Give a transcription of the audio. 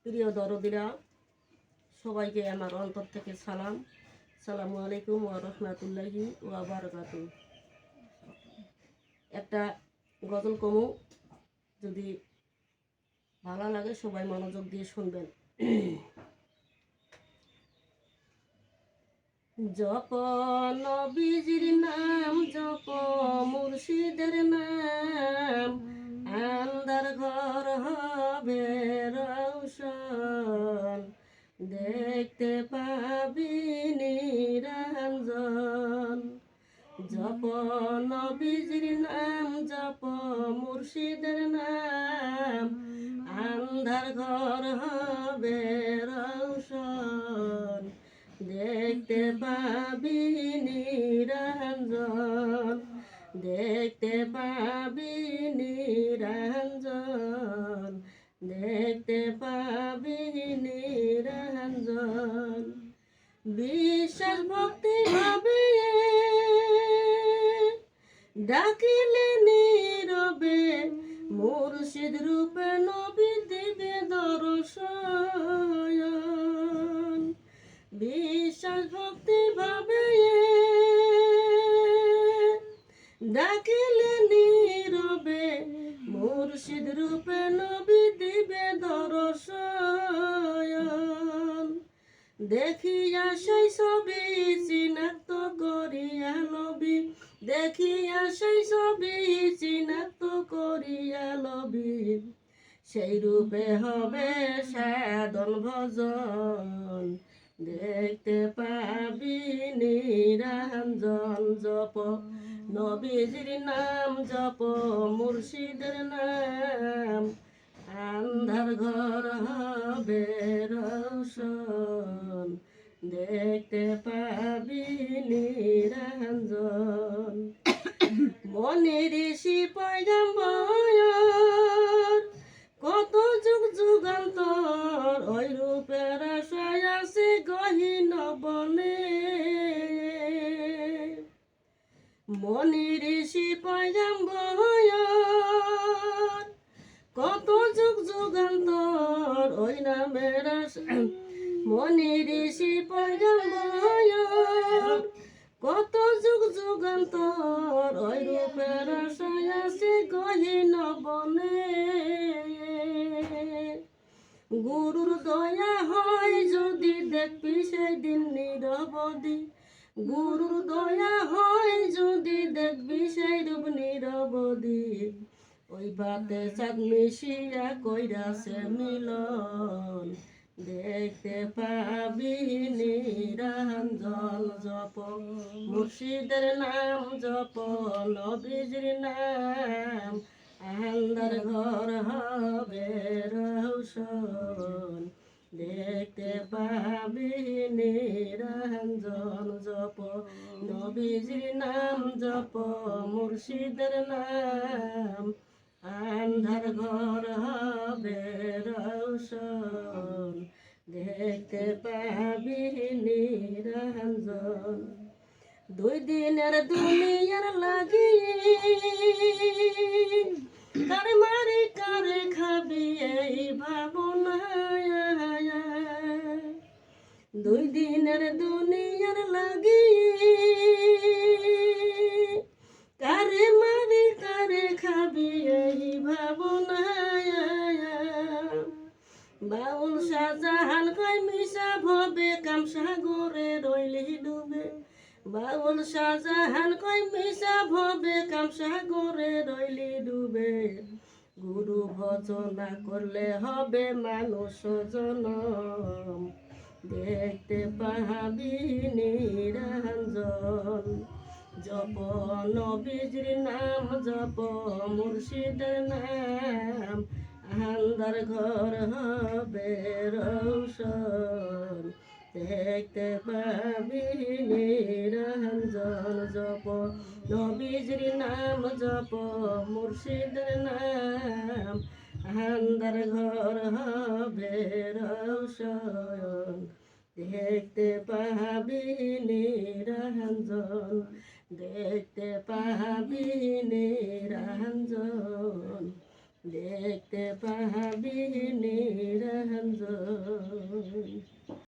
প্রিয় দরদিরা, সবাইকে আমার অন্তর থেকে সালাম। সালামু আলাইকুম ওয়া রাহমাতুল্লাহি ওয়া বারাকাতুহু। একটা গজল কমু, যদি ভালো লাগে সবাই মনোযোগ দিয়ে শুনবেন। জপ নবীজির নাম, জপ মুর্শিদের নাম, আন্ধার ঘর হবে রৌশন, দেখতে পাবি নিরঞ্জন। জপ নবীজির নাম, জপ মুর্শিদের নাম, আন্ধার ঘর হবে রৌশন, দেখতে পাবি নিরঞ্জন, দেখতে পাবি নিরঞ্জন, দেখতে পাবি নিরঞ্জন। বিশ্বাস ভক্তি ভাবে ডাকিলে নীরবে, মুর্শিদ রূপে নবী দিবে দর্শন। বিশ্বাস ভক্তি ভাবে ডাকিলে নীরবে, মুর্শিদ রূপে নবী দিবে দর্শন। দেখিয়া সেই ছবি চিনাক্ত করিয়া নবী, দেখিয়া সেই ছবি চিনাক্ত করিয়া নবী, সেই রূপে হবে সাধন ভজন, দেখতে পাবি নিরঞ্জন। জপ নবীজির নাম, জপ মুর্শিদের নাম, আন্ধার ঘর হবে রৌশন, দেখতে পাবি নিরঞ্জন। মনি ঋষি পয়গম্বর কত যুগ যুগান্তর, ওই রূপের আশায় আছে গহীন বনে। মনি ঋষি পয়গম্বর কত যুগ যুগান্তর, ওই নামের মনি ঋষি পয়গম্বর কত যুগ যুগান্তর, ওই রূপের আশায় আছে গহীন বনে। গুরুর দয়া হয় যদি দেখবি সেই দিন নিরবধি, গুরুর দয়া হয় যদি দেখবি সেই রূপ নিরবধি, ওই বাতে চাঁদ মিশিয়া কইরাছে মিলন, দেখতে পাবি নিরঞ্জন। জপ মুর্শিদের নাম, জপ নবীজির নাম, আন্ধার ঘর হবে রৌশন, দেখতে পাবি নিরঞ্জন। জপ নবীজির নাম, জপ মুর্শিদের নাম, আন্ধার ঘর হবে রৌশন, দেখতে পাবি নিরঞ্জন। দুই দিনের দুনিয়ার লাগি কার মারি কারে খাবি এই ভাবনায়, দুই দিনের দুনিয়ার লাগি কারে মারি কারে খাবি এই ভাবনায়। বাউল শাহজাহান কয় মিশা ভবে কাম সাগরে রইলি ডুবে, বাউল শাহজাহান কয় মিশা ভবে কাম সাগরে রইলি ডুবে, গুরু ভজনা করলে হবে মানুষ জনম, দেখতে পাবি নিরঞ্জন। জপ নবীজির নাম, জপ মুর্শিদের নাম, আন্ধার ঘর হবে রৌশন, দেখতে পাবি নিরঞ্জন। জপ নবীজির নাম, জপ মুর্শিদের নাম, আন্ধার ঘর হবে রৌশন, দেখতে পাবি নিরঞ্জন, দেখতে পাবি নিরঞ্জন, দেখতে পাবি নিরঞ্জন।